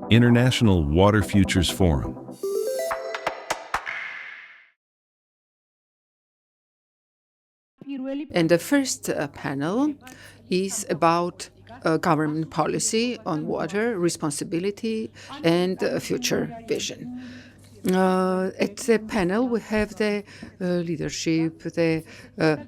International Water Futures Forum. And the first panel is about government policy on water, responsibility, and future vision. At the panel, we have the leadership, the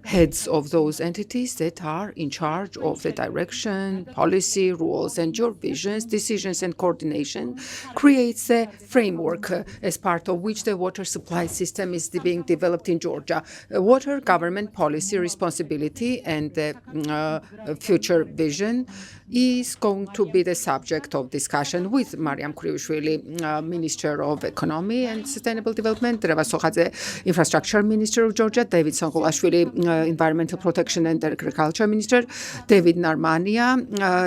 heads of those entities that are in charge of the direction, policy, rules, and your visions, decisions, and coordination creates a framework as part of which the water supply system is being developed in Georgia. Water government policy responsibility and the future vision is going to be the subject of discussion with Mariam Kuriushvili, Minister of Economy and Sustainable Development, Reva Sokhadze, Infrastructure Minister of Georgia, David Songulashvili, Environmental Protection and Agriculture Minister, David Narmania,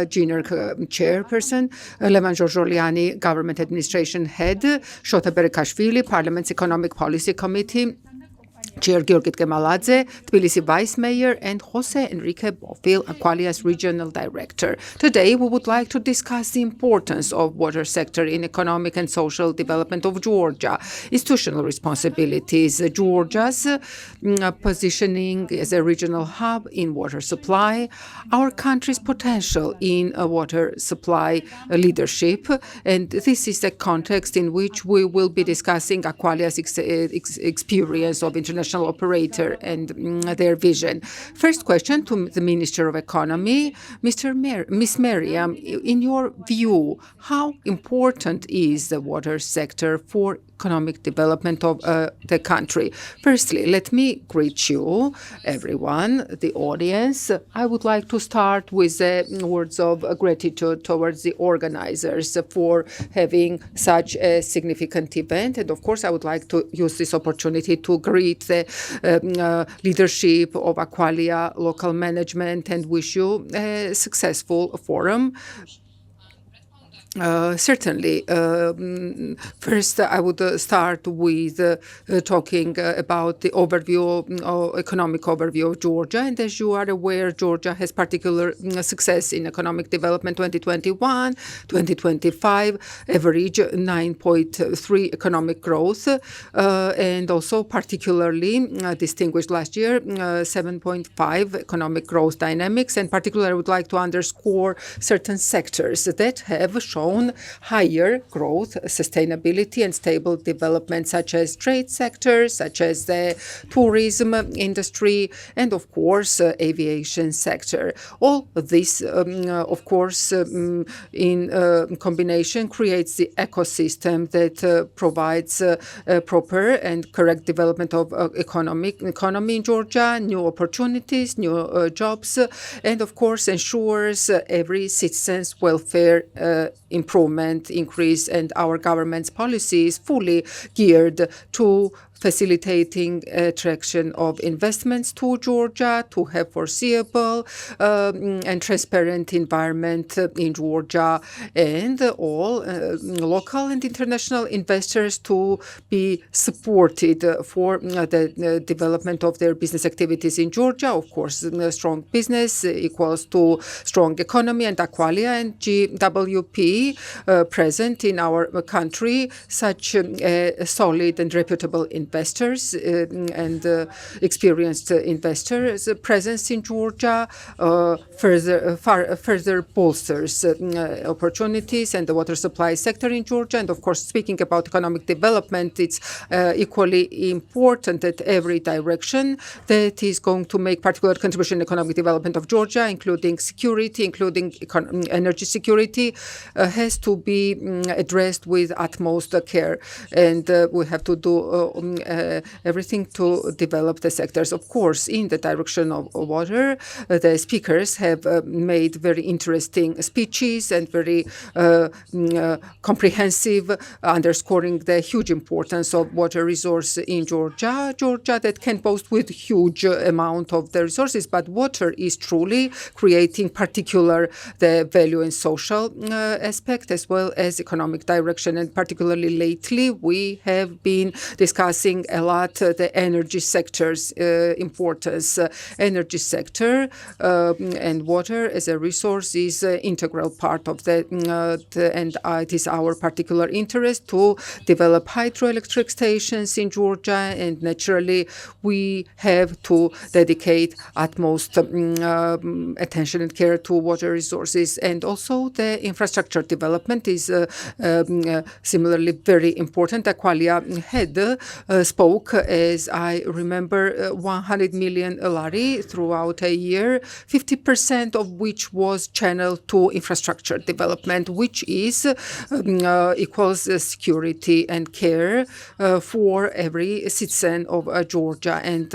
GNERC Chairperson, Levan Georgioliani, Government Administration Head, Shota Berekashvili, Parliament's Economic Policy Committee, Chair Georgit Kemaladze, Tbilisi Vice Mayor, and Jose Enrique Bofil, Aqualia's Regional Director. Today, we would like to discuss the importance of water sector in economic and social development of Georgia, institutional responsibilities, Georgia's positioning as a regional hub in water supply, our country's potential in water supply leadership, and this is the context in which we will be discussing Aqualia's experience of international operator and their vision. First question to the Minister of Economy, Ms. Mariam, in your view, how important is the water sector for economic development of the country? Firstly, let me greet you, everyone, the audience. I would like to start with words of gratitude towards the organizers for having such a significant event. And of course, I would like to use this opportunity to greet the leadership of Aqualia local management and wish you a successful forum. Certainly. First, I would start with talking about the economic overview of Georgia. And as you are aware, Georgia has particular success in economic development 2021, 2025, average 9.3 economic growth, and also particularly distinguished last year, 7.5 economic growth dynamics. And particularly, I would like to underscore certain sectors that have shown higher growth, sustainability, and stable development, such as trade sectors, such as the tourism industry, and of course, aviation sector. All of this, of course, in combination, creates the ecosystem that provides proper and correct development of economy in Georgia, new opportunities, new jobs, and of course ensures every citizen's welfare improvement, increase, and our government's policy is fully geared to facilitating attraction of investments to Georgia, to have foreseeable and transparent environment in Georgia, and all local and international investors to be supported for the development of their business activities in Georgia. Of course, strong business equals to strong economy, and Aqualia and GWP present in our country such solid and reputable investors and experienced investors' presence in Georgia further bolsters opportunities and the water supply sector in Georgia. And of course, speaking about economic development, it's equally important that every direction that is going to make particular contribution in economic development of Georgia, including security, including energy security, has to be addressed with utmost care. And we have to do everything to develop the sectors. Of course, in the direction of water, the speakers have made very interesting speeches and very comprehensive, underscoring the huge importance of water resource in Georgia. Georgia that can boast with huge amount of the resources, but water is truly creating particular the value and social aspect as well as economic direction. And particularly lately, we have been discussing stressing a lot the energy sector's importance. Energy sector and water as a resource is an integral part of that, and it is our particular interest to develop hydroelectric stations in Georgia, and naturally we have to dedicate utmost attention and care to water resources. And also the infrastructure development is similarly very important. Aqualia head spoke, as I remember, 100 million lari throughout a year, 50% of which was channeled to infrastructure development, which is equals security and care for every citizen of Georgia, and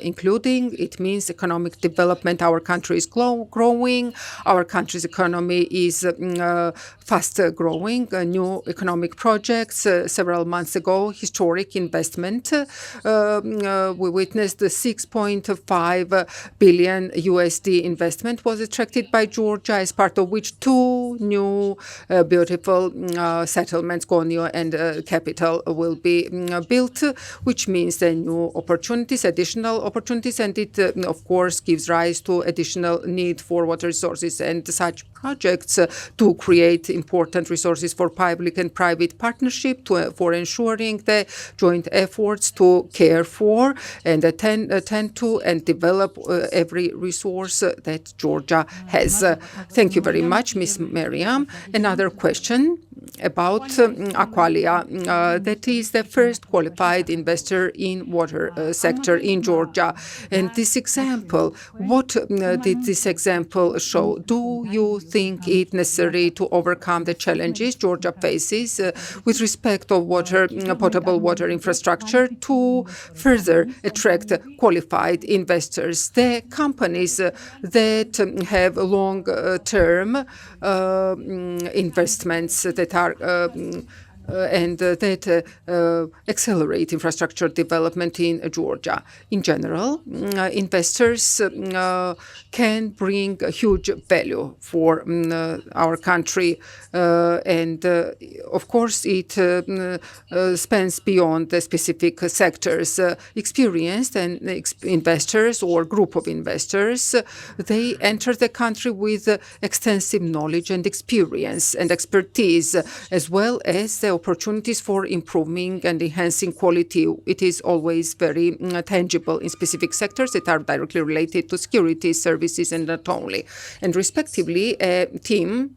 including it means economic development. Our country is growing. Our country's economy is fast growing. New economic projects several months ago, historic investment. We witnessed the 6.5 billion USD investment was attracted by Georgia, as part of which two new beautiful settlements, Gonio and Capital, will be built, which means the new opportunities, additional opportunities, and it of course gives rise to additional need for water resources, and such projects to create important resources for public and private partnership for ensuring the joint efforts to care for and attend to and develop every resource that Georgia has. Thank you very much, Ms. Miriam. Another question about Aqualia, that is the first qualified investor in water sector in Georgia. And this example, what did this example show? Do you think it necessary to overcome the challenges Georgia faces with respect of water, potable water infrastructure, to further attract qualified investors? The companies that have long-term investments that are and that accelerate infrastructure development in Georgia. In general, investors can bring a huge value for our country, and of course it spans beyond the specific sectors. Experienced and investors or group of investors, they enter the country with extensive knowledge and experience and expertise, as well as the opportunities for improving and enhancing quality. It is always very tangible in specific sectors that are directly related to security services and not only. And respectively, a team,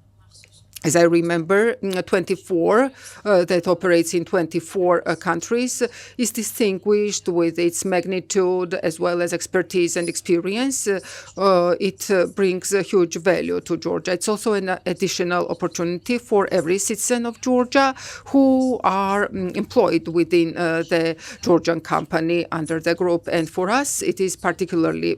as I remember, 24 that operates in 24 countries, is distinguished with its magnitude as well as expertise and experience. It brings a huge value to Georgia. It's also an additional opportunity for every citizen of Georgia who are employed within the Georgian company under the group. And for us, it is particularly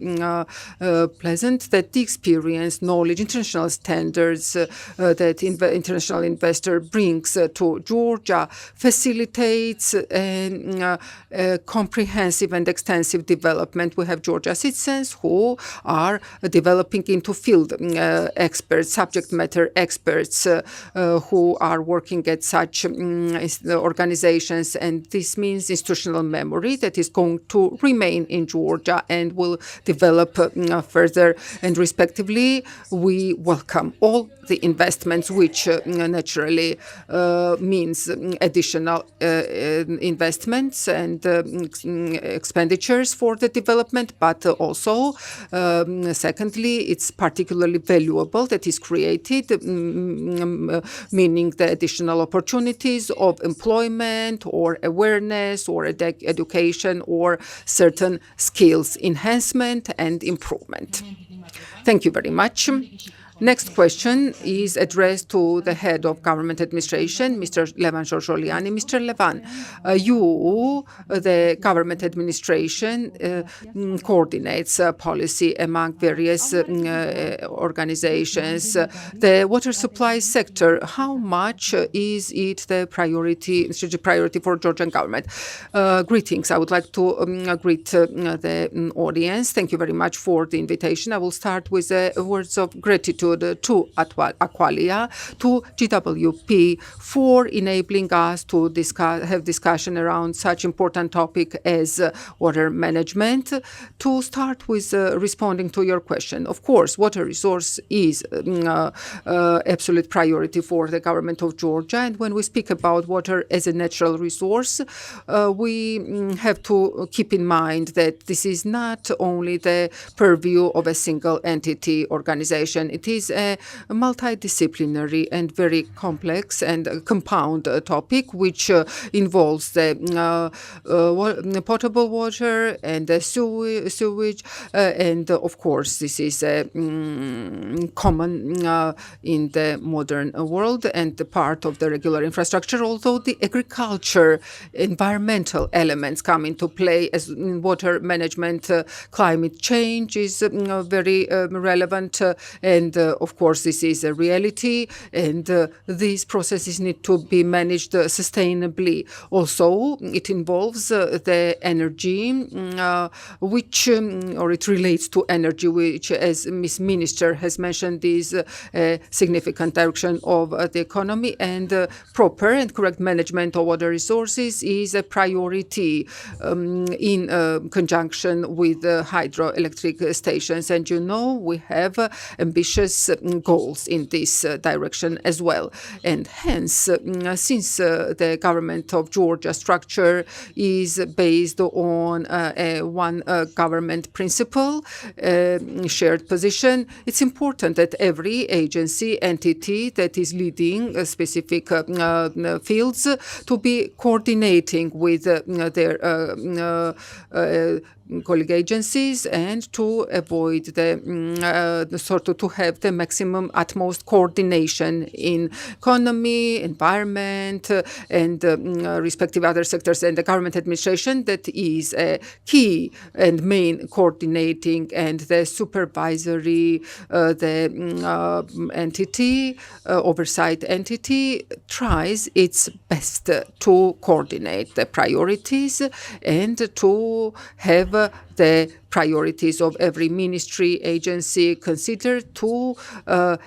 pleasant that the experience, knowledge, international standards that international investor brings to Georgia facilitates a comprehensive and extensive development. We have Georgia citizens who are developing into field experts, subject matter experts who are working at such organizations, and this means institutional memory that is going to remain in Georgia and will develop further. And respectively, we welcome all the investments, which naturally means additional investments and expenditures for the development, but also, secondly, it's particularly valuable that is created, meaning the additional opportunities of employment or awareness or education or certain skills enhancement and improvement. Thank you very much. Next question is addressed to the head of government administration, Mr. Levan Georgioliani. Mr. Levan, you, the government administration, coordinates policy among various organizations. The water supply sector, how much is it the strategic priority for Georgian government? Greetings. I would like to greet the audience. Thank you very much for the invitation. I will start with words of gratitude gratitude to Aqualia, to GWP for enabling us to have discussion around such important topic as water management. To start with responding to your question, of course, water resource is absolute priority for the government of Georgia. And when we speak about water as a natural resource, we have to keep in mind that this is not only the purview of a single entity organization. It is a multidisciplinary and very complex and compound topic which involves the potable water and the sewage, and of course this is common in the modern world and the part of the regular infrastructure, although the agriculture, environmental elements come into play as in water management. Climate change is very relevant, and of course this is a reality, and these processes need to be managed sustainably. Also, it involves the energy, which, or it relates to energy, which, as Ms. Minister has mentioned, is a significant direction of the economy, and proper and correct management of water resources is a priority in conjunction with hydroelectric stations. And you know, we have ambitious goals in this direction as well. And hence, since the government of Georgia structure is based on a one government principle, shared position, it's important that every agency, entity that is leading specific fields to be coordinating with their colleague agencies, and to avoid the sort of to have the maximum utmost coordination in economy, environment, and respective other sectors, and the government administration that is a key and main coordinating and the supervisory the entity, oversight entity tries its best to coordinate the priorities and to have the priorities of every ministry, agency considered to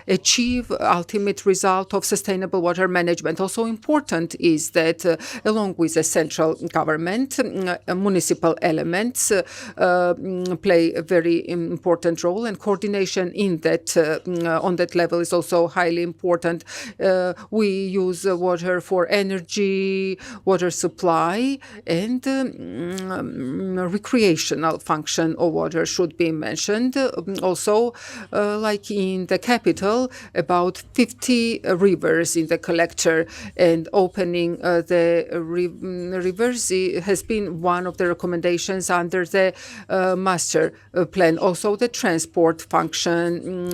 achieve ultimate result of sustainable water management. Also important is that along with the central government, municipal elements play a very important role, and coordination in that on that level is also highly important. We use water for energy, water supply, and recreational function of water should be mentioned. Also, like in the capital, about 50 rivers in the collector, and opening the rivers has been one of the recommendations under the master plan. Also, the transport function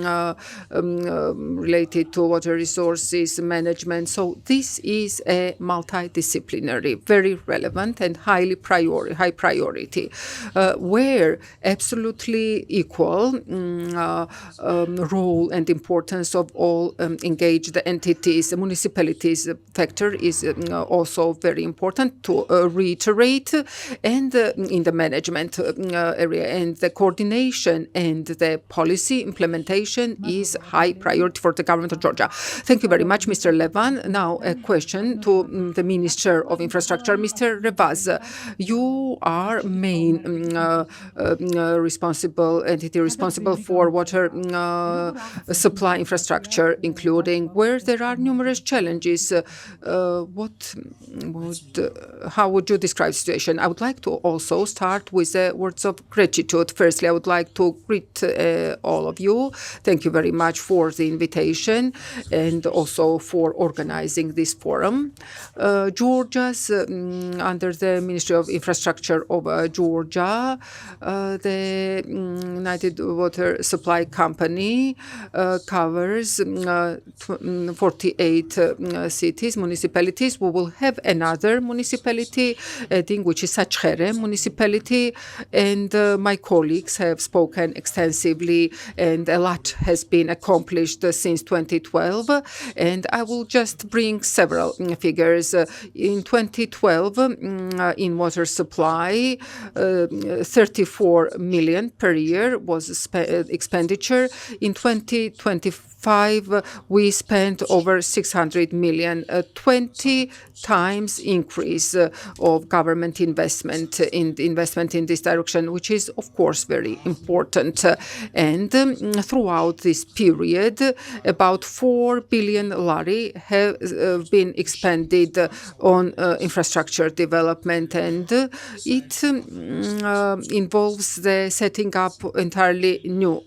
related to water resources management. So this is a multidisciplinary, very relevant and high priority, where absolutely equal role and importance of all engaged entities. The municipalities factor is also very important to reiterate, and in the management area, and the coordination and the policy implementation is high priority for the government of Georgia. Thank you very much, Mr. Levan. Now a question to the Minister of Infrastructure, Mr. Revaz. You are main responsible entity responsible for water supply infrastructure, including where there are numerous challenges. How would you describe the situation? I would like to also start with words of gratitude. Firstly, I would like to greet all of you. Thank you very much for the invitation and also for organizing this forum. Georgia's, under the Ministry of Infrastructure of Georgia, the United Water Supply Company covers 48 cities, municipalities. We will have another municipality, which is Sachkhere municipality, and my colleagues have spoken extensively, and a lot has been accomplished since 2012. And I will just bring several figures. In 2012, in water supply, 34 million per year was expenditure. In 2024, 2005, we spent over 600 million, 20 times increase of government investment in this direction, which is, of course, very important. And throughout this period, about 4 billion lari have been expended on infrastructure development, and it involves the setting up entirely new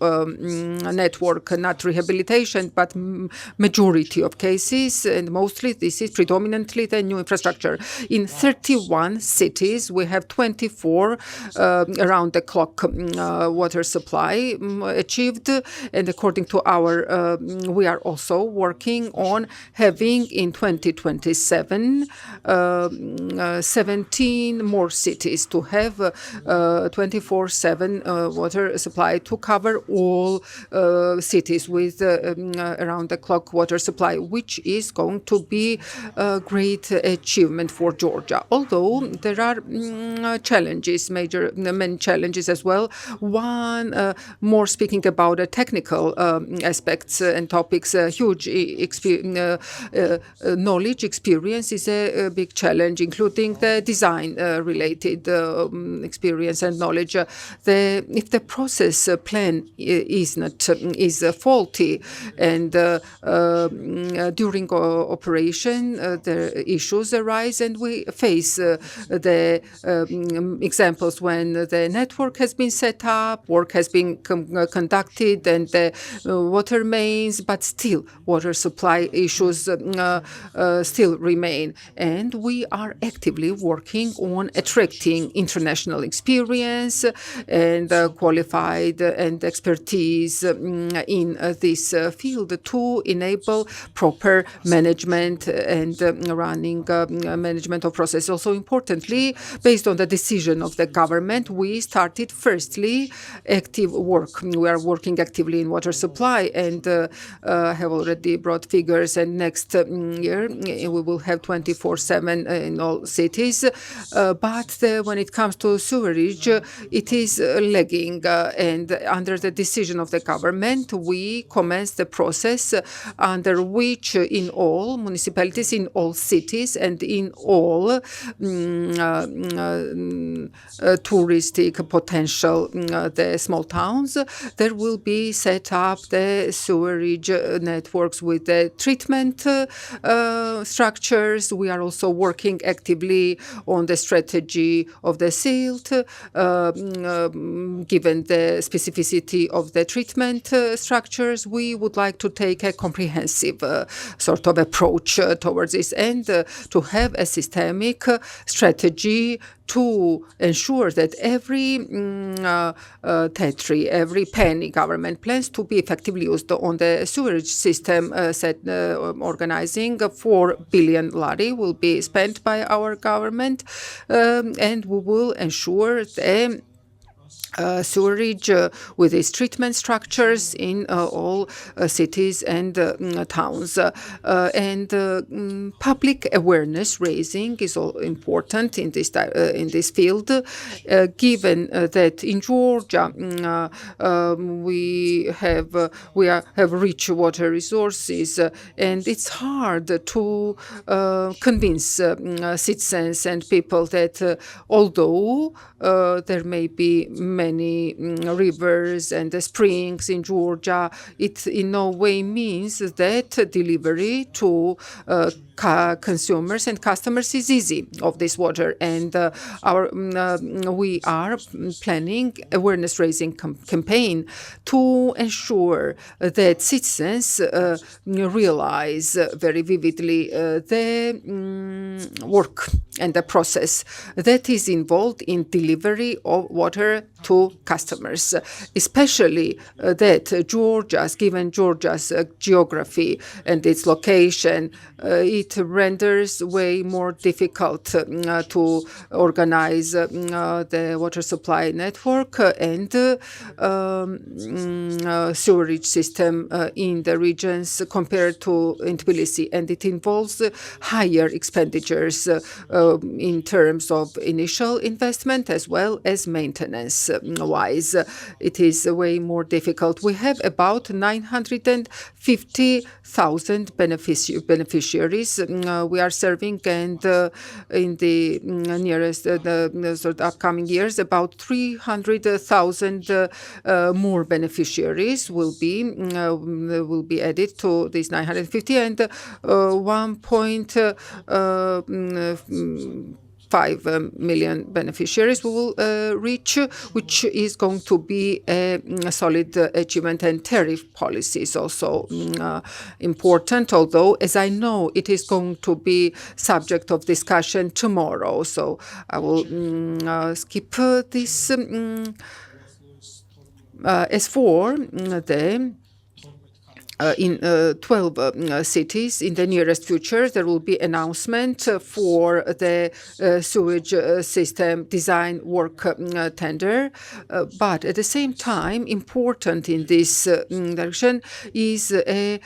network, not rehabilitation, but majority of cases, and mostly this is predominantly the new infrastructure. In 31 cities, we have 24 around-the-clock water supply achieved, and according to our, we are also working on having in 2027 17 more cities to have 24/7 water supply to cover all cities with around-the-clock water supply, which is going to be a great achievement for Georgia. Although there are challenges, many challenges as well. One, more speaking about the technical aspects and topics, huge knowledge, experience is a big challenge, including the design-related experience and knowledge. If the process plan is faulty, and during operation the issues arise, and we face the examples when the network has been set up, work has been conducted, and the water mains, but still water supply issues still remain. And we are actively working on attracting international experience and qualified and expertise in this field to enable proper management and running management of process. Also importantly, based on the decision of the government, we started firstly active work. We are working actively in water supply, and have already brought figures, and next year we will have 24/7 in all cities. But when it comes to sewerage, it is lagging, and under the decision of the government, we commenced the process under which in all municipalities, in all cities, and in all touristic potential, the small towns, there will be set up the sewerage networks with the treatment structures. We are also working actively on the strategy of the silt, given the specificity of the treatment structures. We would like to take a comprehensive sort of approach towards this, and to have a systemic strategy to ensure that every tetri, every penny government plans to be effectively used on the sewerage system. Organizing 4 billion lari will be spent by our government, and we will ensure the sewerage with its treatment structures in all cities and towns. And public awareness raising is all important in this field, given that in Georgia we have rich water resources, and it's hard to convince citizens and people that although there may be many rivers and springs in Georgia, it in no way means that delivery to consumers and customers is easy of this water. And we are planning awareness raising campaign to ensure that citizens realize very vividly the work and the process that is involved in delivery of water to customers, especially that given Georgia's geography and its location, it renders way more difficult to organize the water supply network and sewerage system in the regions compared to in Tbilisi, and it involves higher expenditure expenditures in terms of initial investment as well as maintenance-wise. It is way more difficult. We have about 950,000 beneficiaries we are serving, and in the nearest sort of upcoming years, about 300,000 more beneficiaries will be added to these 950, and 1.5 million beneficiaries we will reach, which is going to be a solid achievement. And tariff policy is also important, although, as I know, it is going to be subject of discussion tomorrow. So I will skip this. As for the in 12 cities in the nearest future, there will be announcement for the sewage system design work tender. But at the same time, important in this direction is a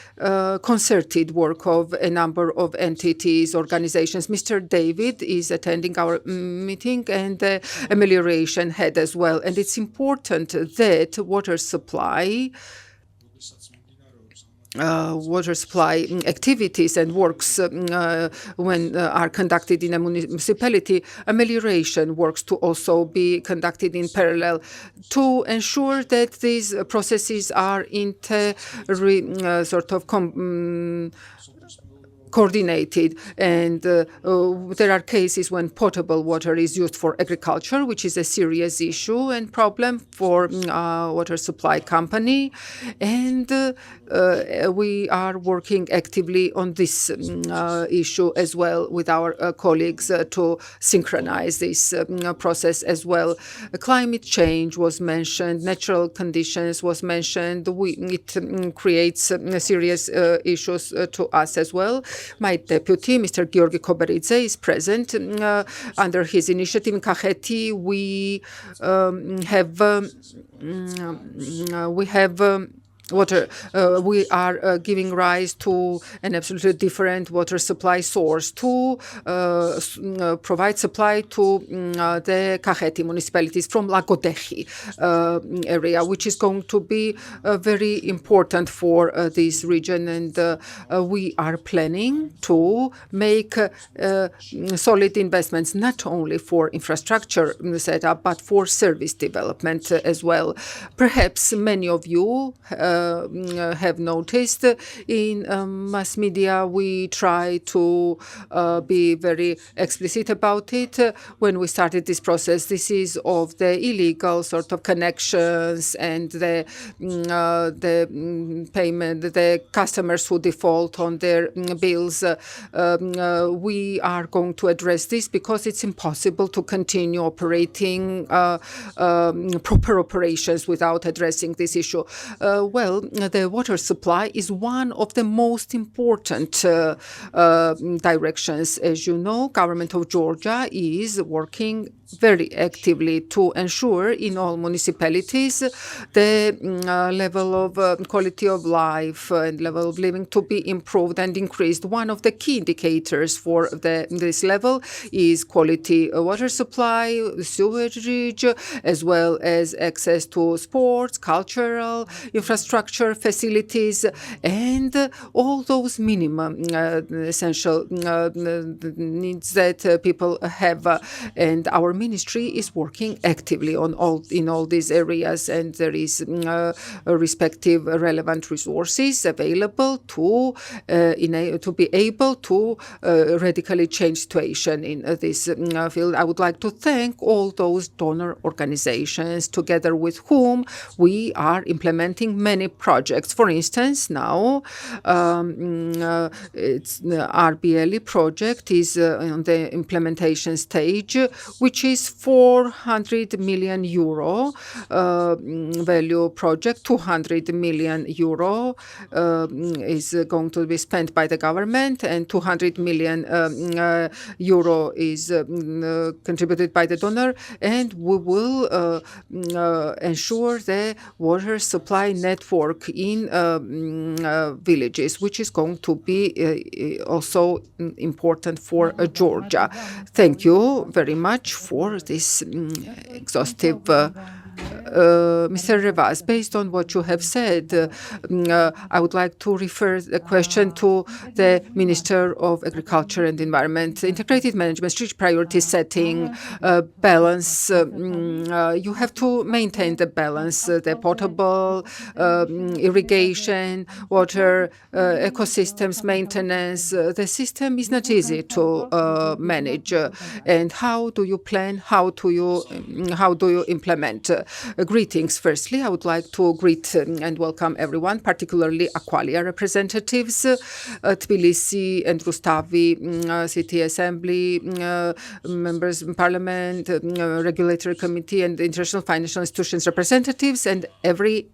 concerted work of a number of entities, organizations. Mr. David is attending our meeting, and the amelioration head as well. And it's important that water supply activities and works when are conducted in a municipality, amelioration works to also be conducted in parallel to ensure that these processes are coordinated. And there are cases when potable water is used for agriculture, which is a serious issue and problem for water supply company. And we are working actively on this issue as well with our colleagues to synchronize this process as well. Climate change was mentioned, natural conditions was mentioned. It creates serious issues to us as well. My deputy, Mr. Georgi Koberidze, is present. Under his initiative in Kakheti, we have water. We are giving rise to an absolutely different water supply source to provide supply to the Kakheti municipalities from Lagodehi area, which is going to be very important for this region. And we are planning to make solid investments, not only for infrastructure setup, but for service development as well. Perhaps many of you have noticed in mass media, we try to be very explicit about it. When we started this process, this is of the illegal sort of connections and the payment, the customers who default on their bills. We are going to address this because it's impossible to continue operating proper operations without addressing this issue. Well, the water supply is one of the most important directions. As you know, government of Georgia is working very actively to ensure in all municipalities the level of quality of life and level of living to be improved and increased. One of the key indicators for this level is quality water supply, sewage, as well as access to sports, cultural infrastructure, facilities, and all those minimum essential needs that people have. And our ministry is working actively in all these areas, and there is respective relevant resources available to be able to radically change situation in this field. I would like to thank all those donor organizations together with whom we are implementing many projects. For instance, now it's the RBLE project is on the implementation stage, which is 400 million euro value project. 200 million euro is going to be spent by the government, and 200 million euro is contributed by the donor, and we will ensure the water supply network network in villages, which is going to be also important for Georgia. Thank you very much for this exhaustive Mr. Revas, based on what you have said, I would like to refer the question to the Minister of Agriculture and Environment. Integrated management, strict priority setting, balance. You have to maintain the balance, the potable, irrigation, water, ecosystems maintenance. The system is not easy to manage. And how do you plan? How do you implement? Greetings. Firstly, I would like to greet and welcome everyone, particularly Aqualia representatives, Tbilisi and Rustavi City Assembly, members of Parliament, Regulatory Committee, and International Financial Institutions representatives, and every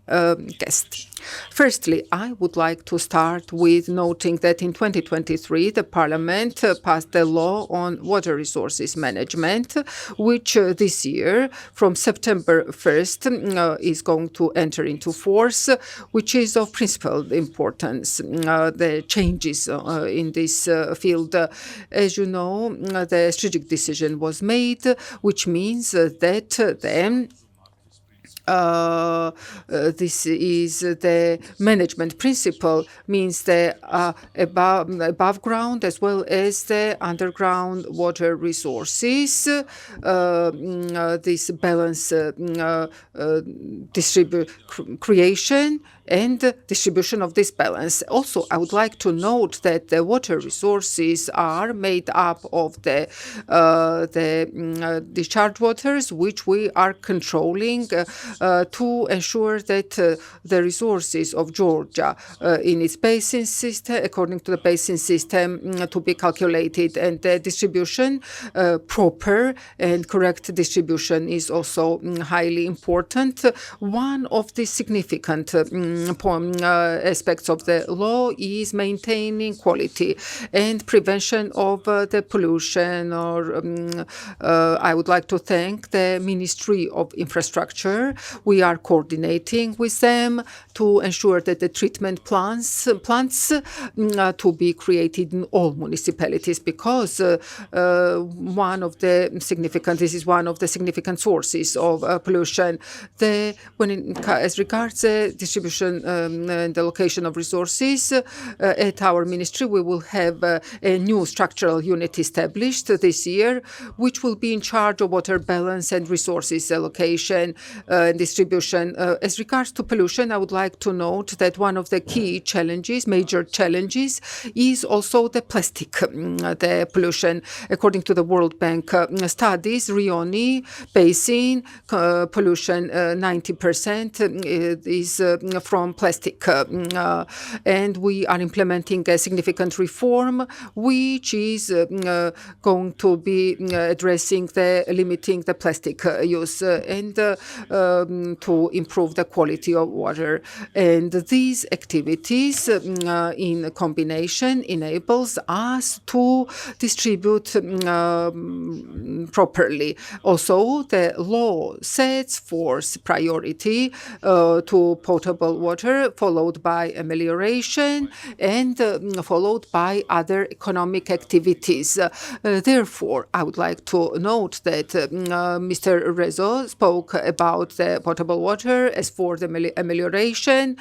guest. Firstly, I would like to start with noting that in 2023, the Parliament passed a law on water resources management, which this year, from September 1st, is going to enter into force, which is of principal importance. The changes in this field, as you know, the strategic decision was made, which means that then this is the management principle, means the above ground as well as the underground water resources. This balance creation and distribution of this balance. Also, I would like to note that the water resources are made up of the discharge waters, which we are controlling to ensure that the resources of Georgia in its basin system, according to the basin system, to be calculated, and the distribution, proper and correct distribution, is also highly important. One of the significant aspects of the law is maintaining quality and prevention of the pollution. I would like to thank the Ministry of Infrastructure. We are coordinating with them to ensure that the treatment plants to be created in all municipalities, because this is one of the significant sources of pollution. As regards the distribution and the allocation of resources, at our ministry we will have a new structural unit established this year, which will be in charge of water balance and resources allocation and distribution. As regards to pollution, I would like to note that one of the key challenges, major challenges, is also the plastic, the pollution. According to the World Bank studies, Rioni Basin pollution 90% is from plastic. And we are implementing a significant reform, which is going to be addressing limiting the plastic use and to improve the quality of water. And these activities in combination enables us to distribute properly. Also, the law sets forth priority to potable water, followed by amelioration, and followed by other economic activities. Therefore, I would like to note that Mr. Rezo spoke about the potable water. As for the amelioration,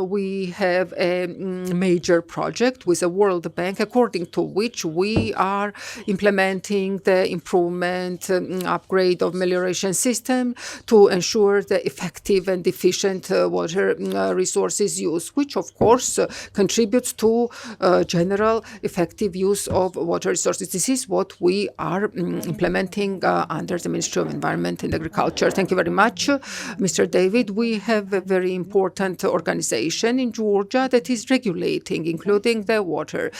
we have a major project with the World Bank, according to which we are implementing the improvement, upgrade of amelioration system to ensure the effective and efficient water resources use, which of course contributes to general effective use of water resources. This is what we are implementing under the Ministry of Environment and Agriculture. Thank you very much, Mr. David. We have a very important organization in Georgia that is regulating, including the water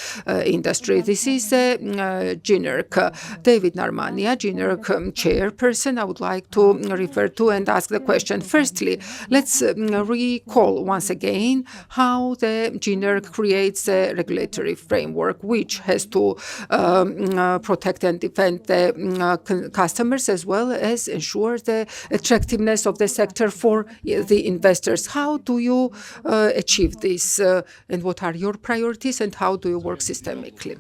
industry. This is GNERC. David Narmania, GNERC chairperson, I would like to refer to and ask the question. Firstly, let's recall once again how the GNERC creates a regulatory framework which has to protect and defend the customers, as well as ensure the attractiveness attractiveness of the sector for the investors. How do you achieve this, and what are your priorities, and how do you work systemically?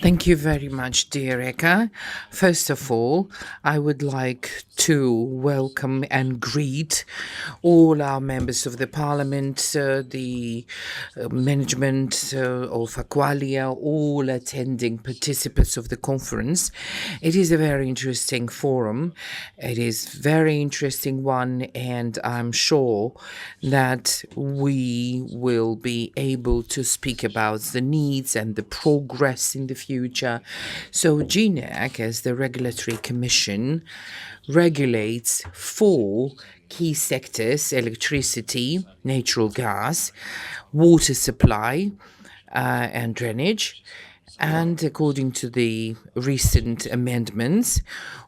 Thank you very much, dear Eka. First of all, I would like to welcome and greet all our members of the parliament, the management of Aqualia, all attending participants of the conference. It is a very interesting forum. It is very interesting one, and I'm sure that we will be able to speak about the needs and the progress in the future. So GNEC, as the regulatory commission, regulates 4 key sectors: electricity, natural gas, water supply, and drainage. And according to the recent amendments,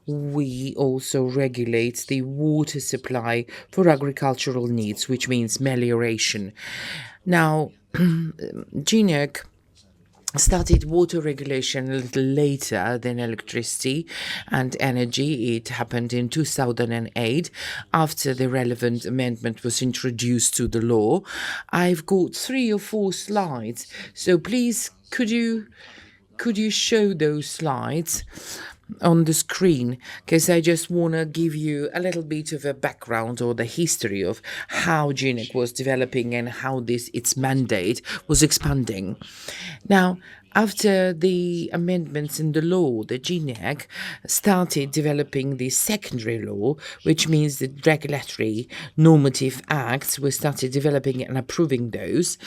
we also regulate the water supply for agricultural needs, which means melioration. Now, GNEC started water regulation a little later than electricity and energy. It happened in 2008 after the relevant amendment was introduced to the law. I've got 3 or 4 slides, so please could you show those slides on the screen, because I just want to give you a little bit of a background or the history of how GNEC was developing and how its mandate was expanding. Now, after the amendments in the law, the GNEC started developing the secondary law, which means the regulatory normative acts. We started developing and approving those,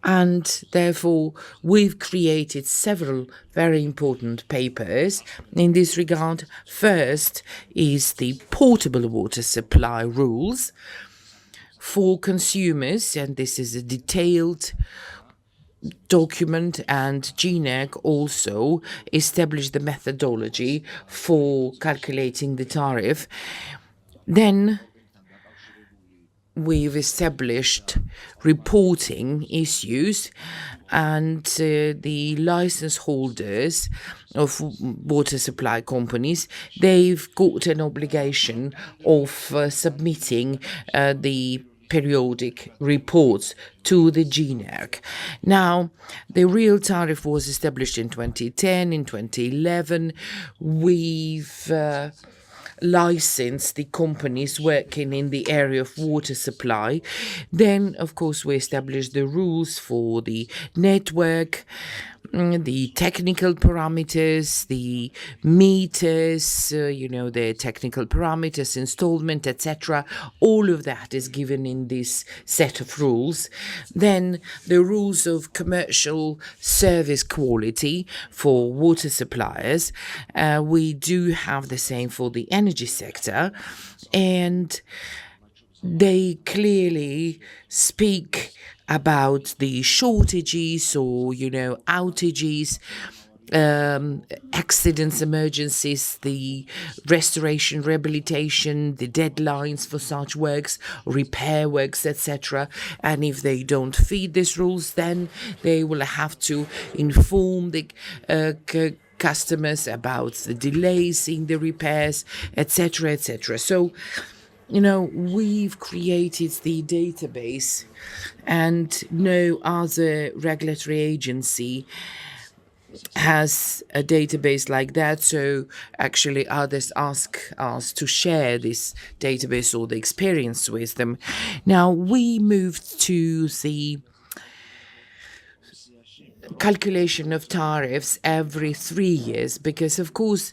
and therefore we've created several very important papers in this regard. First is the portable water supply rules for consumers, and this is a detailed document, and GNEC also established the methodology for calculating the tariff. Then we've established reporting issues, and the license holders of water supply companies, they've got an obligation of submitting the periodic reports to the GNEC. Now, the real tariff was established in 2010. In 2011, we've licensed the companies working in the area of water supply. Then, of course, we established the rules for the network, the technical parameters, the meters, the technical parameters, installment, etc. All of that is given in this set of rules. Then the rules of commercial service quality for water suppliers. We do have the same for the energy sector, and they clearly speak about the shortages or, outages, accidents, emergencies, the restoration, rehabilitation, the deadlines for such works, repair works, etc. And if they don't feed these rules, then they will have to inform the customers about the delays in the repairs, etc., etc. So, we've created the database, and no other regulatory agency has a database like that. So actually others ask us to share this database or the experience with them. Now, we moved to the calculation of tariffs every 3 years, because of course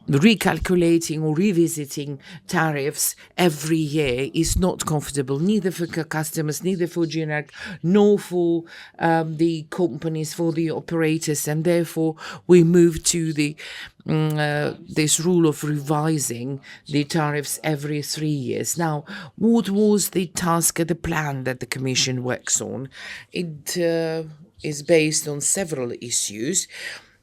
recalculating or revisiting tariffs every year is not comfortable, neither for customers, neither for GNEC, nor for the companies, for the operators, and therefore we moved to the this rule of revising the tariffs every 3 years. Now, what was the task, the plan that the Commission works on? It is based on several issues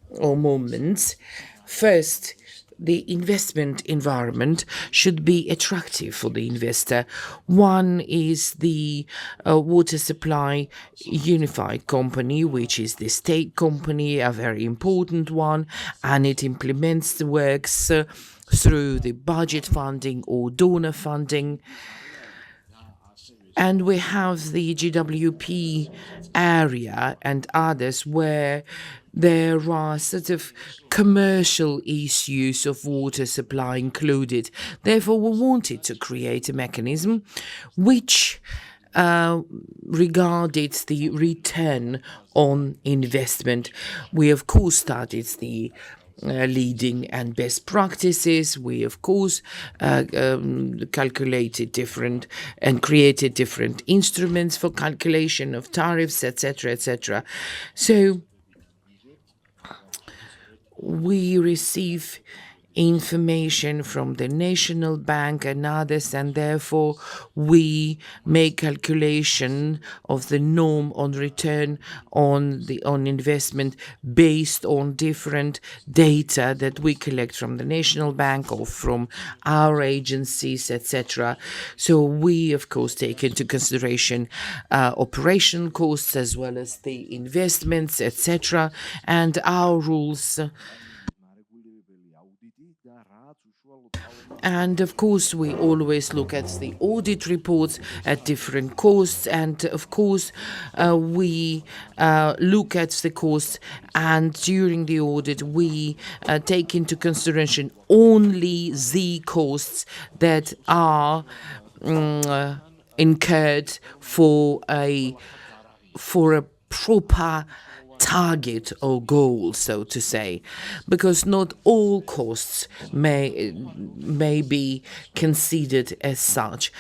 or moments. First, the investment environment should be attractive for the investor. One is the water supply unified company, which is the state company, a very important one, and it implements the works through the budget funding or donor funding. And we have the GWP area and others where there are sort of commercial issues of water supply included. Therefore, we wanted to create a mechanism which regarded the return on investment. We, of course, studied the leading and best practices. We, of course, calculated different and created different instruments for calculation of tariffs, etc., etc. So we receive information from the National Bank and others, and therefore we make calculation of the norm on return on investment based on different data that we collect from the National Bank or from our agencies, etc. So we, of course, take into consideration operational costs as well as the investments, etc. And our rules. And of course, we always look at the audit reports at different costs. And of course, we look at the costs. And during the audit, we take into consideration only the costs that are incurred for a proper target or goal, so to say, because not all costs may be considered as such.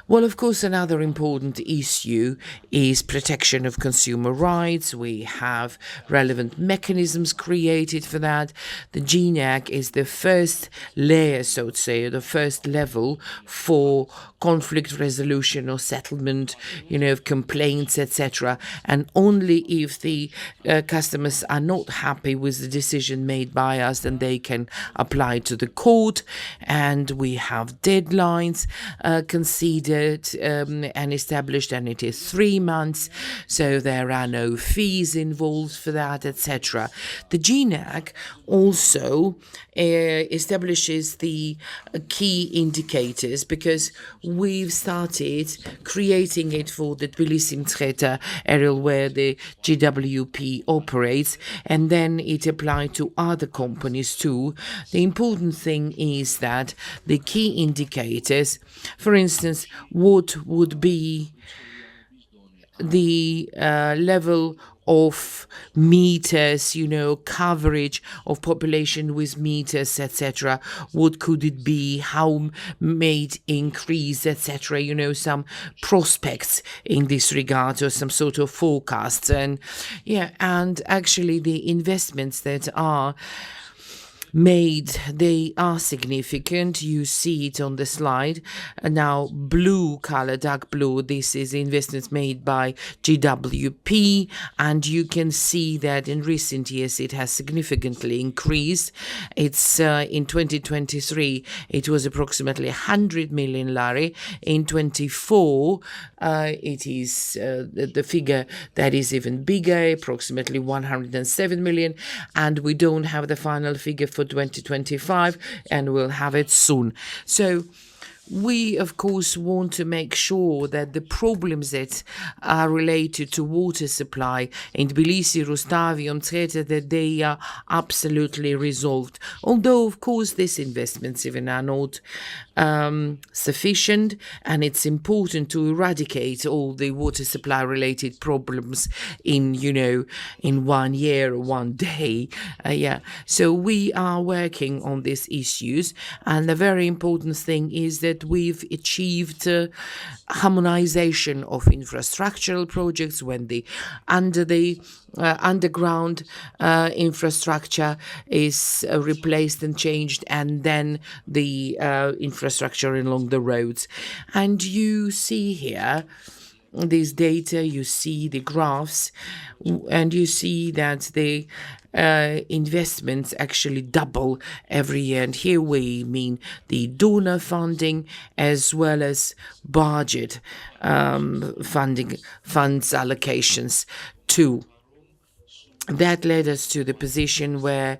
Well, of course, another important issue is protection of consumer rights. We have relevant mechanisms created for that. The GNAC is the first layer, so to say, the first level for conflict resolution or settlement, of complaints, etc. And only if the customers are not happy with the decision made by us, then they can apply to the court. And we have deadlines considered and established, and it is 3 months, so there are no fees involved for that, etc. The GNAC also establishes the key indicators, because we've started creating it for the Tbilisi-Mtskheta area where the GWP operates, and then it applied to other companies too. The important thing is that the key indicators, for instance, what would be the level of meters, coverage of population with meters, etc. What could it be? How may it increase, etc. Some prospects in this regard, or some sort of forecasts. And actually the investments that are made, they are significant. You see it on the slide. Now, blue color, dark blue, this is investments made by GWP, and you can see that in recent years it has significantly increased. It's in 2023 it was approximately 100 million lari. In 24 it is the figure that is even bigger, approximately 107 million, and we don't have the final figure for 2025, and we'll have it soon. So we, of course, want to make sure that the problems that are related to water supply in Tbilisi, Rustavi, Mtskheta, that they are absolutely resolved. Although, of course, these investments even are not sufficient, and it's important to eradicate all the water supply related problems in 1 year or 1 day. So we are working on these issues, and the very important thing is that we've achieved harmonization of infrastructural projects when the underground infrastructure is replaced and changed, and then the infrastructure along the roads. And you see here this data, you see the graphs, and you see that the investments actually double every year. And here we mean the donor funding as well as budget funding funds allocations too. That led us to the position where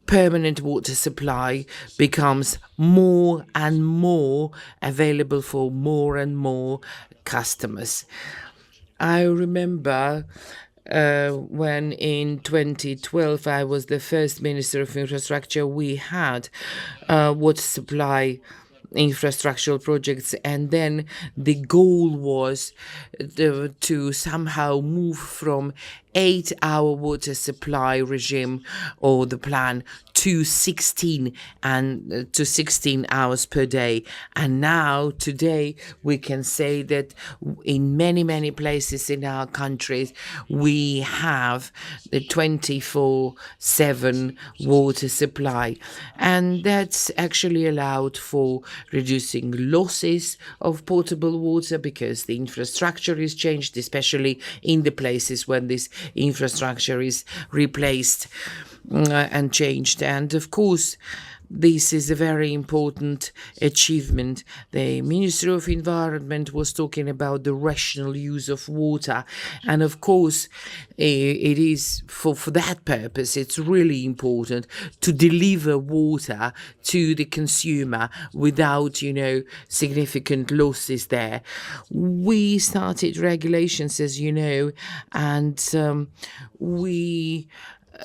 permanent water supply becomes more and more available for more and more customers. I remember when in 2012 I was the first Minister of Infrastructure, we had water supply infrastructural projects, and then the goal was to somehow move from 8-hour water supply regime or the plan to 16 hours per day. And now today we can say that in many places in our countries we have the 24/7 water supply, and that's actually allowed for reducing losses of potable water because the infrastructure is changed, especially in the places when this infrastructure is replaced and changed. And of course, this is a very important achievement. The Ministry of Environment was talking about the rational use of water. And of course, it is for that purpose, it's really important to deliver water to the consumer without, significant losses there. We started regulations, as you know, and we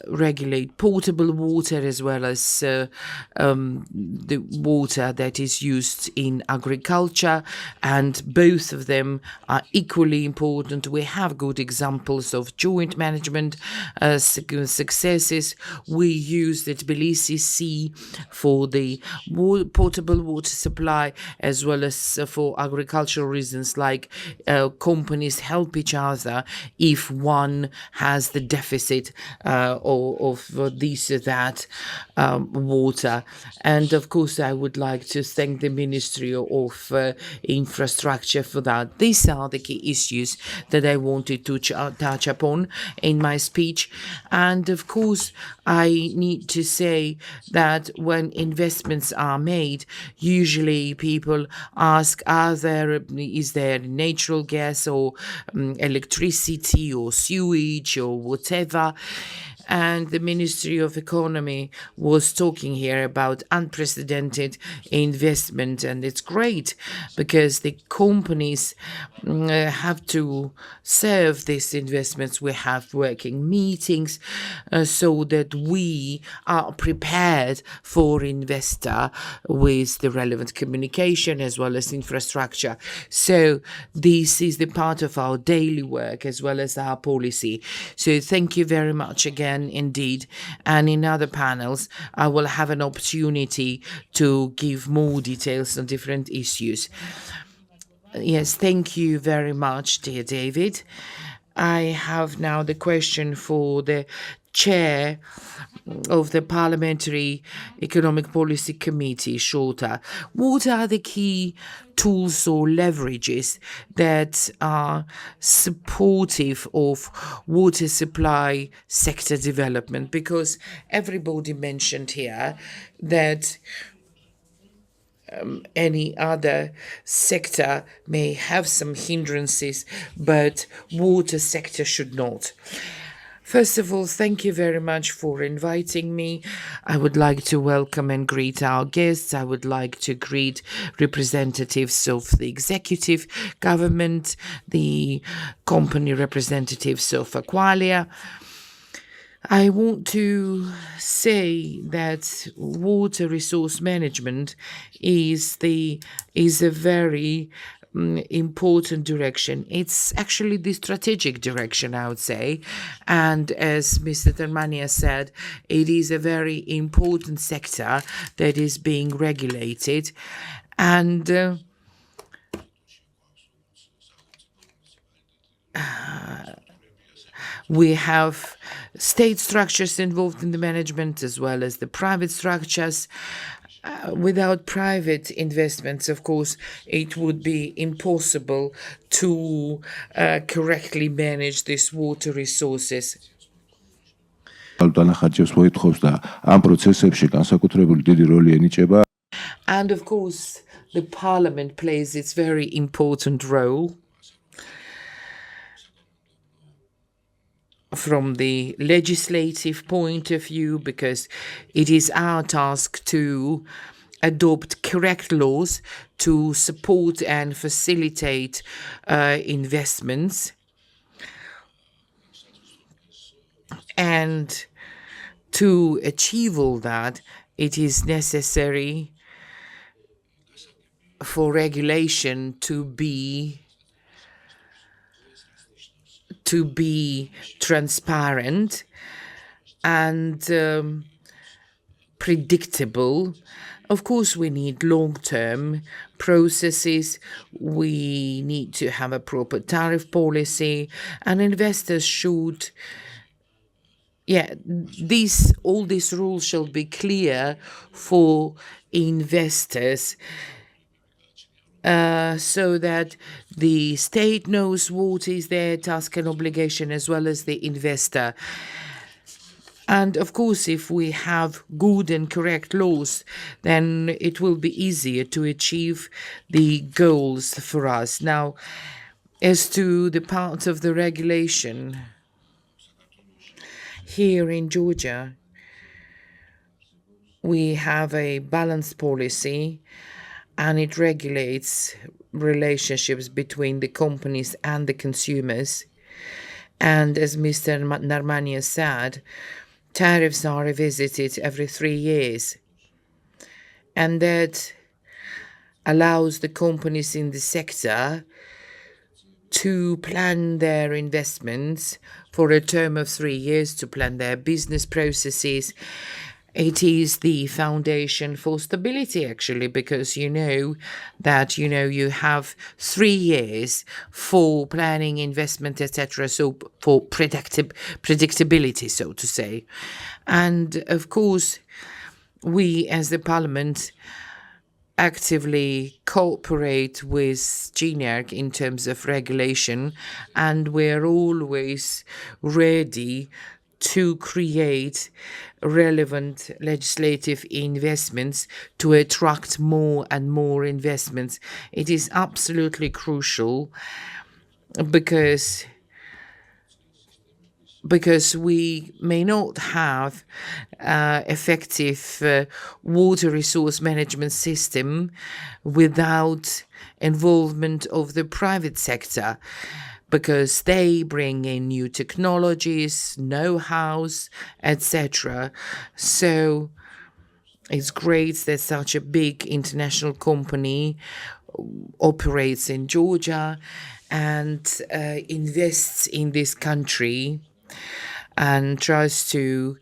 regulate potable water as well as the water that is used in agriculture, and both of them are equally important. We have good examples of joint management successes. We use the Tbilisi Sea for the potable water supply as well as for agricultural reasons, like companies help each other if one has the deficit of this or that water. And of course, I would like to thank the Ministry of Infrastructure for that. These are the key issues that I wanted to touch upon in my speech. And of course, I need to say that when investments are made, usually people ask, is there natural gas or electricity or sewage or whatever? And the Ministry of Economy was talking here about unprecedented investment, and it's great because the companies have to serve these investments. We have working meetings so that we are prepared for investor with the relevant communication as well as infrastructure. So this is the part of our daily work as well as our policy. So thank you very much again indeed. And in other panels, I will have an opportunity to give more details on different issues. Yes, thank you very much, dear David. I have now the question for the chair of the Parliamentary Economic Policy Committee, Shota. What are the key tools or leverages that are supportive of water supply sector development? Because everybody mentioned here that any other sector may have some hindrances, but water sector should not. First of all, thank you very much for inviting me. I would like to welcome and greet our guests. I would like to greet representatives of the executive government, the company representatives of Aqualia. I want to say that water resource management is a very important direction. It's actually the strategic direction, I would say. And as Mr. Termania said, it is a very important sector that is being regulated. And we have state structures involved in the management as well as the private structures. Without private investments, of course, it would be impossible to correctly manage these water resources. დანახარჯებს მოითხოვს და ამ პროცესებში განსაკუთრებული დიდი როლი ენიჭება And of course, the parliament plays its very important role from the legislative point of view, because it is our task to adopt correct laws to support and facilitate investments. And to achieve all that, it is necessary for regulation to be transparent and predictable. Of course, we need long-term processes. We need to have a proper tariff policy, and investors should. All these rules shall be clear for investors, so that the state knows what is their task and obligation, as well as the investor. And of course, if we have good and correct laws, then it will be easier to achieve the goals for us. Now, as to the parts of the regulation, here in Georgia, we have a balanced policy, and it regulates relationships between the companies and the consumers. And as Mr. Narmania said, tariffs are revisited every 3 years. And that allows the companies in the sector to plan their investments for a term of 3 years, to plan their business processes. It is the foundation for stability, actually, because you have 3 years for planning, investment, etc. So for predictability, so to say. And of course, we as the Parliament actively cooperate with GNERC in terms of regulation, and we're always ready to create relevant legislative investments to attract more and more investments. It is absolutely crucial because we may not have effective water resource management system without involvement of the private sector, because they bring in new technologies, know-hows, etc. So it's great that such a big international company operates in Georgia and invests in this country and tries to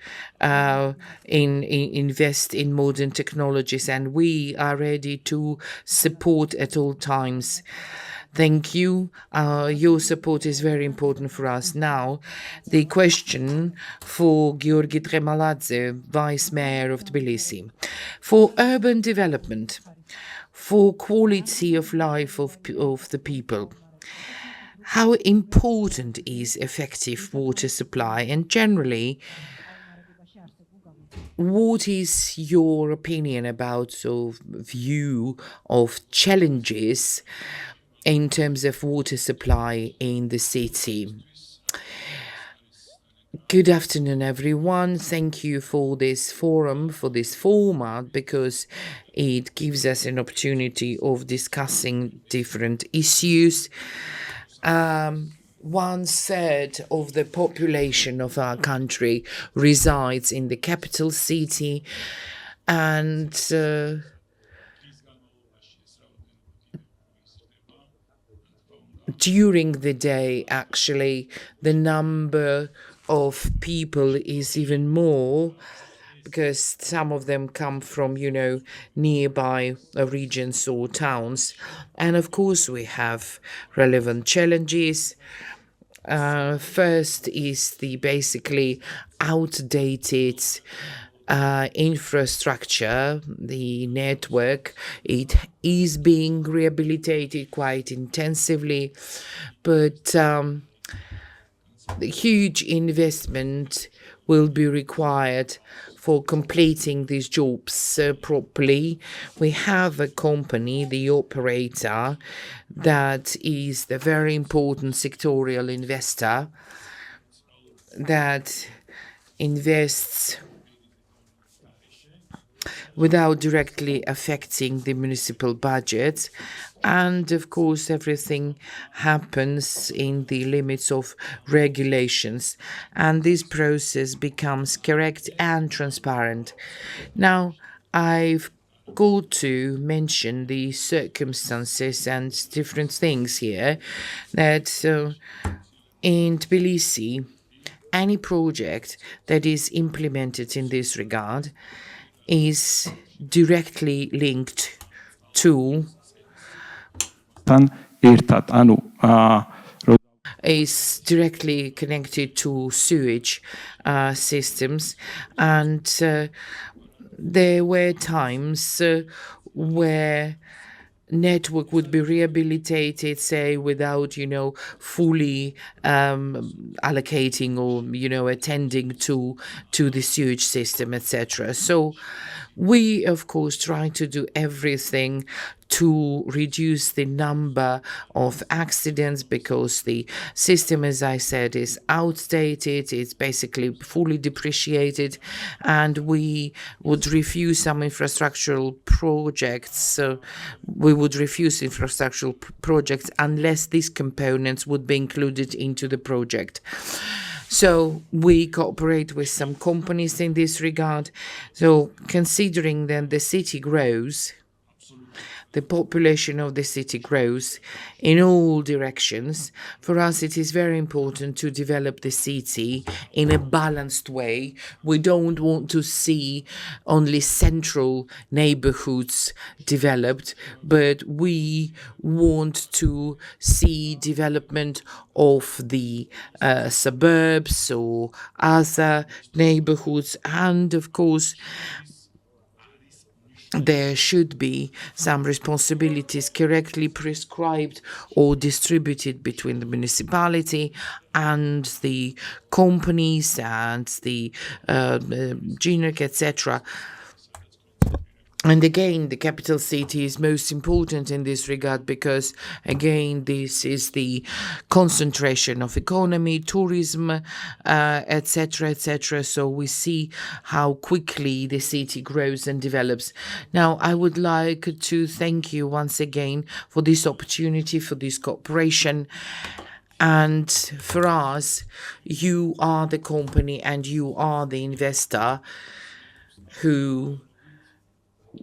invest in modern technologies, and we are ready to support at all times. Thank you. Your support is very important for us. Now, the question for Georgi Tremaladze, Vice Mayor of Tbilisi. For urban development, for quality of life of the people, how important is effective water supply? And generally, what is your opinion about view of challenges in terms of water supply in the city? Good afternoon, everyone. Thank you for this forum, for this format, because it gives us an opportunity of discussing different issues. 1/3 of the population of our country resides in the capital city, and during the day, actually, the number of people is even more, because some of them come from, nearby regions or towns. And of course, we have relevant challenges. First is the basically outdated infrastructure, the network, it is being rehabilitated quite intensively, but the huge investment will be required for completing these jobs properly. We have a company, the operator, that is the very important sectorial investor that invests without directly affecting the municipal budget. And of course, everything happens in the limits of regulations, and this process becomes correct and transparent. Now, I've got to mention the circumstances and different things here that in Tbilisi, any project that is implemented in this regard is directly linked to is directly connected to sewage systems, and there were times where network would be rehabilitated, say, without, fully allocating or, attending to the sewage system, etc. So we, of course, try to do everything to reduce the number of accidents because the system, as I said, is outdated. It's basically fully depreciated, and we would refuse some infrastructural projects. We would refuse infrastructural projects unless these components would be included into the project. So we cooperate with some companies in this regard. So considering that the city grows, the population of the city grows in all directions. For us, it is very important to develop the city in a balanced way. We don't want to see only central neighborhoods developed, but we want to see development of the suburbs or other neighborhoods. And of course, there should be some responsibilities correctly prescribed or distributed between the municipality and the companies and the GNRC, etc. And again, the capital city is most important in this regard because, again, this is the concentration of economy, tourism, etc., etc. So we see how quickly the city grows and develops. Now, I would like to thank you once again for this opportunity, for this cooperation. And for us, you are the company and you are the investor who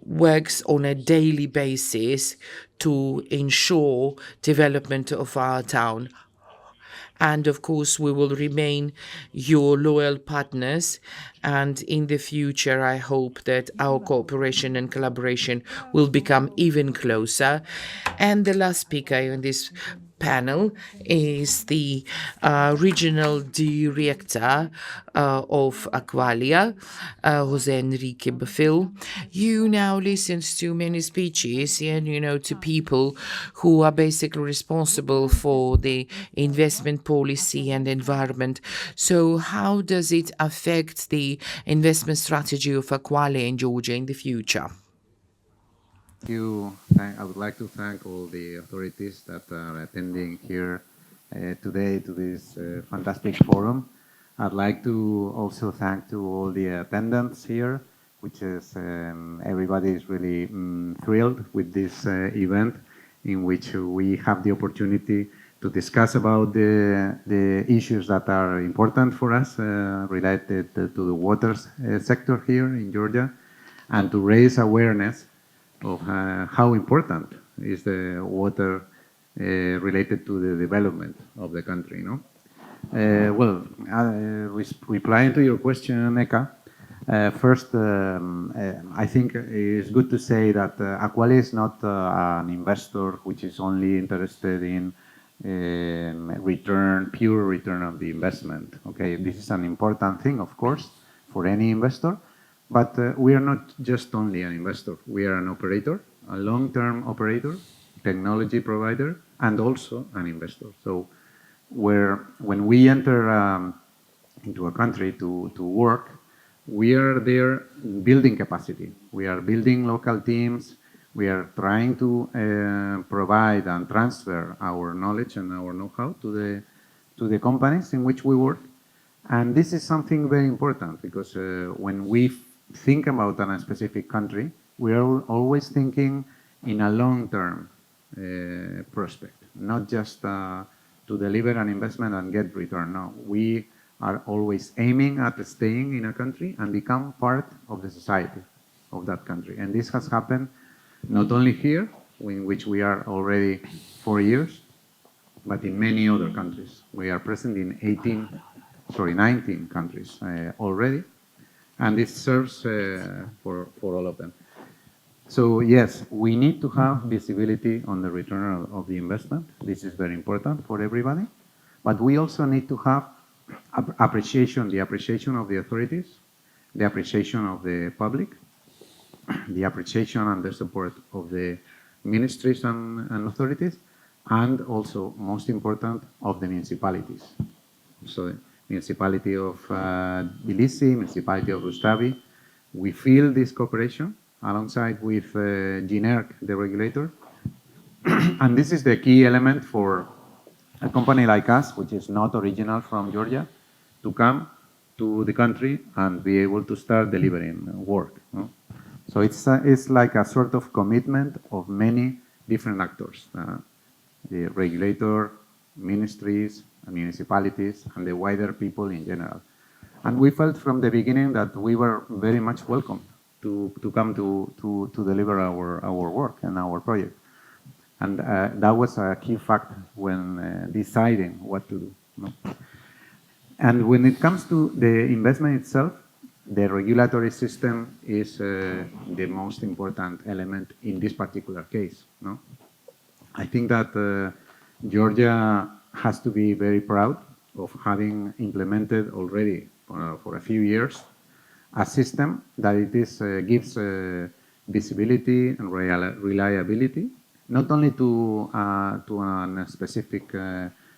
works on a daily basis to ensure development of our town. And of course, we will remain your loyal partners. And in the future, I hope that our cooperation and collaboration will become even closer. And the last speaker in this panel is the regional director of Aqualia, Jose Enrique Bafil. You now listen to many speeches and, to people who are basically responsible for the investment policy and environment. So how does it affect the investment strategy of Aqualia in Georgia in the future? I would like to thank all the authorities that are attending here today to this fantastic forum. I'd like to also thank to all the attendants here, which is everybody is really thrilled with this event in which we have the opportunity to discuss about the issues that are important for us related to the water sector here in Georgia, and to raise awareness of how important is the water related to the development of the country. Replying to your question, Eka, first, I think it's good to say that Aqualia is not an investor which is only interested in pure return of the investment. Okay, this is an important thing, of course, for any investor, But we are not just only an investor. We are an operator, a long-term operator, technology provider, and also an investor. So when we enter into a country to work, we are there building capacity. We are building local teams. We are trying to provide and transfer our knowledge and our know-how to the companies in which we work. And this is something very important because when we think about a specific country, we are always thinking in a long-term prospect, not just to deliver an investment and get return. No, we are always aiming at staying in a country and become part of the society of that country. And this has happened not only here, in which we are already 4 years, but in many other countries. We are present in 19 countries already, and this serves for all of them. So yes, we need to have visibility on the return of the investment. This is very important for everybody, but we also need to have appreciation, the appreciation of the authorities, the appreciation of the public, the appreciation and the support of the ministries and authorities, and also, most important, of the municipalities. So the municipality of Tbilisi, municipality of Rustavi, we feel this cooperation alongside with GNERC, the regulator. And this is the key element for a company like us, which is not original from Georgia, to come to the country and be able to start delivering work. No? So it's like a sort of commitment of many different actors, the regulator, ministries, municipalities, and the wider people in general. And we felt from the beginning that we were very much welcome to come to deliver our work and our project. And that was a key fact when deciding what to do. No? And when it comes to the investment itself, the regulatory system is the most important element in this particular case. No? I think that Georgia has to be very proud of having implemented already for a few years a system that gives visibility and reliability, not only to a specific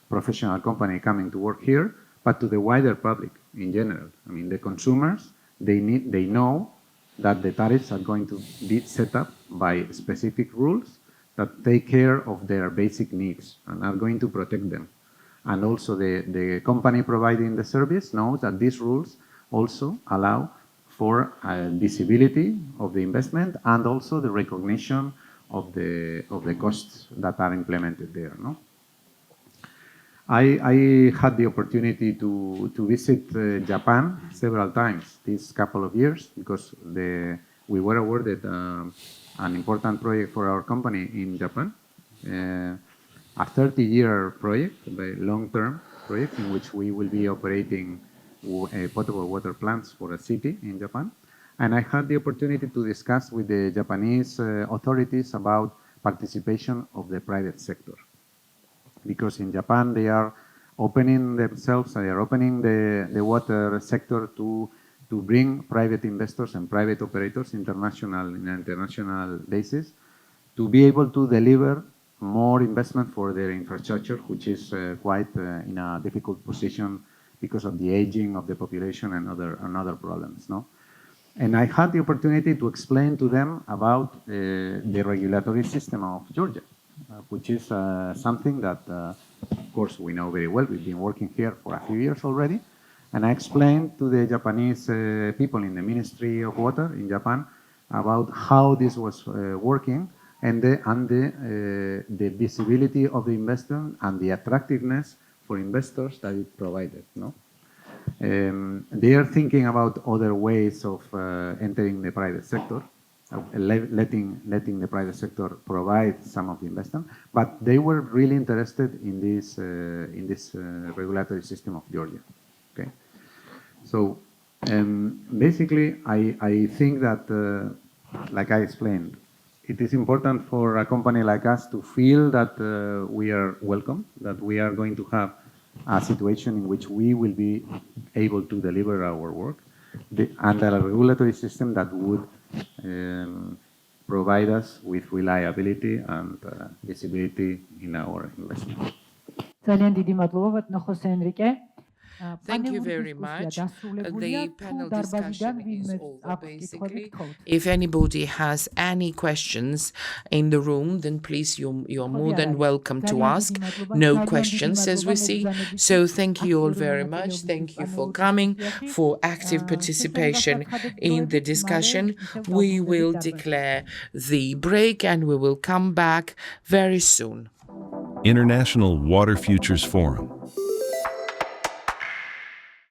professional company coming to work here, but to the wider public in general. I mean, the consumers, they know that the tariffs are going to be set up by specific rules that take care of their basic needs and are going to protect them. And also the company providing the service knows that these rules also allow for visibility of the investment and also the recognition of the costs that are implemented there. No? I had the opportunity to visit Japan several times these couple of years because we were awarded an important project for our company in Japan, a 30-year project, a long-term project in which we will be operating potable water plants for a city in Japan. And I had the opportunity to discuss with the Japanese authorities about participation of the private sector. Because in Japan, they are opening themselves, they are opening the water sector to bring private investors and private operators in an international basis to be able to deliver more investment for their infrastructure, which is quite in a difficult position because of the aging of the population and other problems. No? And I had the opportunity to explain to them about the regulatory system of Georgia, which is something that, of course, we know very well. We've been working here for a few years already. And I explained to the Japanese people in the Ministry of Water in Japan about how this was working and the visibility of the investment and the attractiveness for investors that it provided. No? They are thinking about other ways of entering the private sector, letting the private sector provide some of the investment, but they were really interested in this regulatory system of Georgia. Okay, so basically, I think that, like I explained, it is important for a company like us to feel that we are welcome, that we are going to have a situation in which we will be able to deliver our work. and a regulatory system that would provide us with reliability and visibility in our investment. Thank you very much. The panel discussion is over, basically. If anybody has any questions in the room, then please, you're more than welcome to ask. No questions, as we see. So thank you all very much. Thank you for coming, for active participation in the discussion. We will declare the break and we will come back very soon. International Water Futures Forum.